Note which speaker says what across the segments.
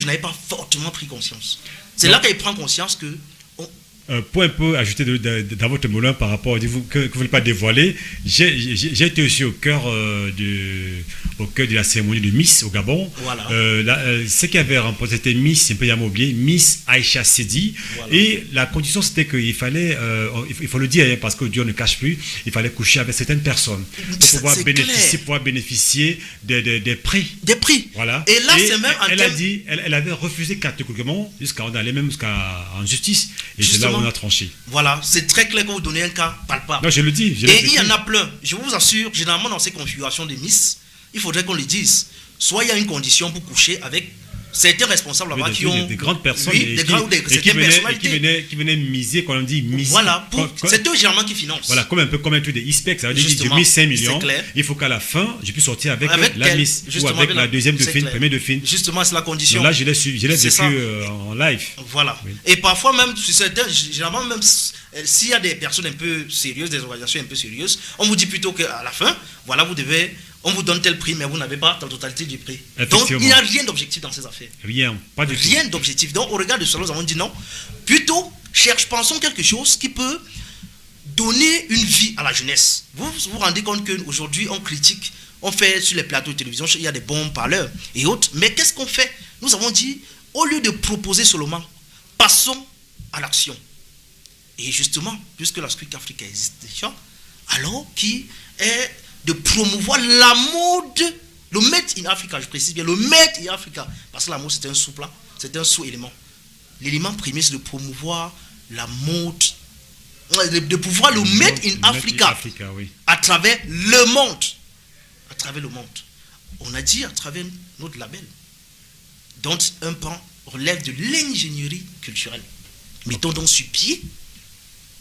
Speaker 1: je n'avais pas fortement pris conscience. C'est là qu'il prend conscience que...
Speaker 2: Pour un peu ajouter dans votre moulin par rapport que vous ne voulez pas dévoiler, j'ai été aussi au cœur de la cérémonie de Miss au Gabon.
Speaker 1: Voilà.
Speaker 2: Ce qui avait remporté, c'était Miss, c'est un peu oublié, Miss Aïcha Sedi. Voilà. Et la condition, c'était qu'il fallait, il faut le dire, hein, parce que Dieu ne cache plus, il fallait coucher avec certaines personnes pour pouvoir bénéficier des prix.
Speaker 1: Des prix.
Speaker 2: Voilà.
Speaker 1: Et là, c'est même...
Speaker 2: Elle avait refusé catégoriquement, on allait même en justice. Et c'est là où on a tranché.
Speaker 1: Voilà, c'est très clair que vous donnez un cas palpable.
Speaker 2: Non, je le dis.
Speaker 1: Et il y en a plein. Je vous assure, généralement dans ces configurations de Miss, il faudrait qu'on le dise. Soit il y a une condition pour coucher avec certains responsables là-bas qui ont...
Speaker 2: Des grandes personnes.
Speaker 1: Oui,
Speaker 2: qui venaient miser, quand on dit miser.
Speaker 1: Voilà, c'est eux généralement qui financent.
Speaker 2: Voilà, comme un truc des ISPEC, ça veut dire que j'ai mis 5 millions. Il faut qu'à la fin, je puisse sortir avec la Miss ou avec la deuxième de film, première de film.
Speaker 1: Justement, c'est la condition.
Speaker 2: Donc là, je l'ai vécu en live.
Speaker 1: Voilà. Oui. Et parfois même, généralement même, s'il y a des personnes un peu sérieuses, des organisations un peu sérieuses, on vous dit plutôt qu'à la fin, voilà, on vous donne tel prix, mais vous n'avez pas la totalité du prix. Donc, il n'y a rien d'objectif dans ces affaires.
Speaker 2: Rien, pas du tout.
Speaker 1: Rien d'objectif. Donc, au regard de cela, nous avons dit non. Plutôt, pensons quelque chose qui peut donner une vie à la jeunesse. Vous vous rendez compte qu'aujourd'hui, on critique, on fait sur les plateaux de télévision, il y a des bons parleurs et autres. Mais qu'est-ce qu'on fait? Nous avons dit, au lieu de proposer seulement, passons à l'action. Et justement, puisque la Squeak Africa existe déjà, alors qui est de promouvoir la mode, le Made in Africa, je précise bien, le Made in Africa, parce que la mode c'est un sous-plat, c'est un sous-élément. L'élément premier c'est de promouvoir la mode, de pouvoir le Made in Africa,
Speaker 2: oui.
Speaker 1: À travers le monde. À travers le monde. On a dit à travers notre label, dont un pan relève de l'ingénierie culturelle. Mettons donc sur pied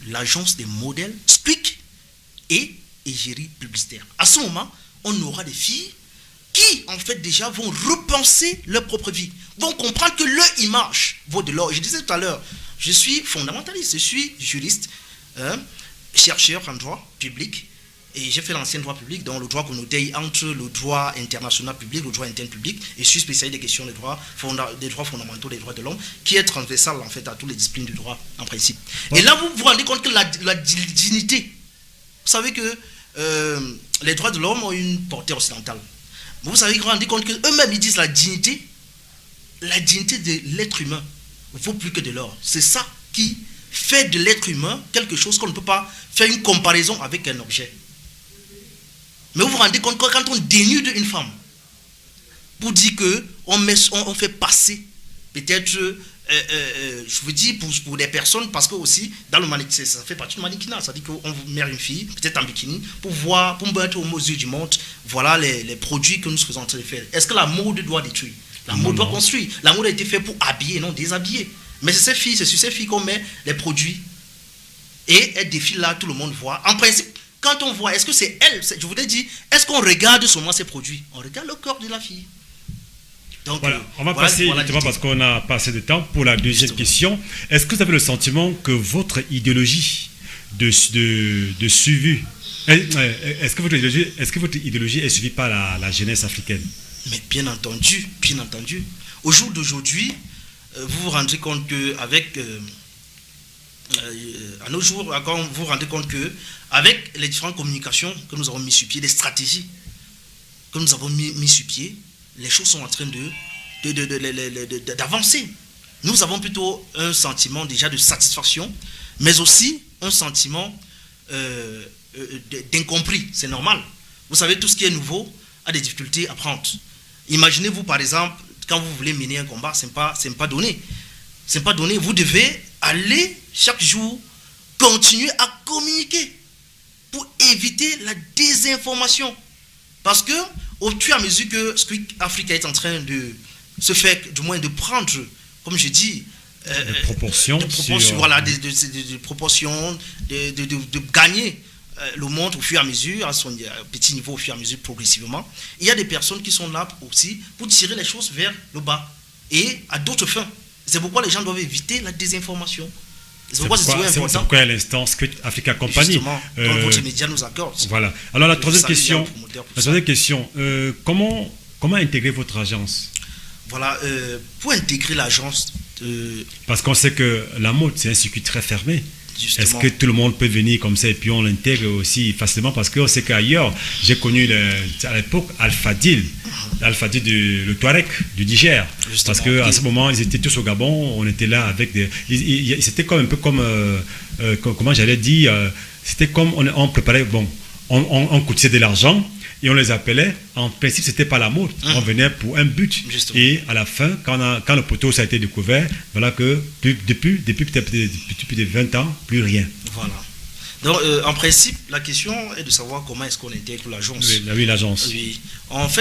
Speaker 1: l'agence des modèles Squeak et égérie publicitaire. À ce moment, on aura des filles qui, en fait, déjà vont repenser leur propre vie, vont comprendre que leur image vaut de l'or. Je disais tout à l'heure, je suis fondamentaliste, je suis juriste, chercheur en droit public, et j'ai fait l'ancien droit public, dans le droit connoté entre le droit international public, le droit interne public, et je suis spécialisé des questions des droits fondamentaux, des droits de l'homme, qui est transversal, en fait, à toutes les disciplines du droit, en principe. Ouais. Et là, vous vous rendez compte que la dignité, vous savez que les droits de l'homme ont une portée occidentale. Vous savez, vous vous rendez compte qu'eux-mêmes, ils disent la dignité de l'être humain ne vaut plus que de l'or. C'est ça qui fait de l'être humain quelque chose qu'on ne peut pas faire une comparaison avec un objet. Mais vous vous rendez compte que quand on dénude une femme, pour dire qu'on fait passer peut-être... je vous dis pour des personnes, parce que aussi dans le mannequinat, ça fait partie du mannequinat, c'est-à-dire qu'on vous met une fille peut-être en bikini pour mettre aux yeux du monde, voilà les produits que nous faisons en train de faire. Est-ce que la mode doit détruire? La mode doit construire. La mode a été faite pour habiller, non déshabiller. Mais c'est sur ces filles qu'on met les produits et elles défilent là, tout le monde voit. En principe, quand on voit, est-ce que c'est elle, je vous ai dit, est-ce qu'on regarde seulement ces produits? On regarde le corps de la fille. Donc,
Speaker 2: voilà, on va passer, parce qu'on a pas assez de temps, pour la deuxième question. Est-ce que vous avez le sentiment que votre idéologie de suivi, est-ce que votre idéologie est suivie par la jeunesse africaine?
Speaker 1: Mais bien entendu, bien entendu. Au jour d'aujourd'hui, vous vous rendez compte qu'avec... à nos jours, quand vous vous rendez compte qu'avec les différentes communications que nous avons mis sur pied, les stratégies que nous avons mis sur pied, les choses sont en train d'avancer. Nous avons plutôt un sentiment déjà de satisfaction, mais aussi un sentiment d'incompris. C'est normal. Vous savez, tout ce qui est nouveau a des difficultés à prendre. Imaginez-vous, par exemple, quand vous voulez mener un combat, ce n'est pas donné. Ce n'est pas donné. Vous devez aller chaque jour continuer à communiquer pour éviter la désinformation. Parce que au fur et à mesure que Squeak Africa est en train de se faire, du moins de prendre, comme je dis,
Speaker 2: de proportions,
Speaker 1: voilà, de proportions, de gagner le monde au fur et à mesure, à son petit niveau, au fur et à mesure, progressivement. Il y a des personnes qui sont là aussi pour tirer les choses vers le bas et à d'autres fins. C'est pourquoi les gens doivent éviter la désinformation.
Speaker 2: C'est pourquoi à l'instant Squeak Africa Company.
Speaker 1: Justement, donc votre média nous accorde.
Speaker 2: Voilà. Alors la troisième question, comment intégrer votre agence?
Speaker 1: Voilà, pour intégrer l'agence,
Speaker 2: Parce qu'on sait que la mode, c'est un circuit très fermé.
Speaker 1: justement.
Speaker 2: Est-ce que tout le monde peut venir comme ça et puis on l'intègre aussi facilement? Parce qu'on sait qu'ailleurs, j'ai connu à l'époque Alpha-Dil le Touareg du Niger.
Speaker 1: Justement.
Speaker 2: Parce qu'à ce moment, ils étaient tous au Gabon, on était là avec des. C'était comme un peu comme. Comment j'allais dire c'était comme on préparait. Bon, on coûtait de l'argent. Et on les appelait, en principe, c'était pas la mode. On venait pour un but.
Speaker 1: Justement.
Speaker 2: Et à la fin, quand le poteau ça a été découvert, voilà que depuis peut-être plus de 20 ans, plus rien.
Speaker 1: Voilà. Donc, en principe, la question est de savoir comment est-ce qu'on intègre l'agence.
Speaker 2: Oui, l'agence.
Speaker 1: Oui. En fait,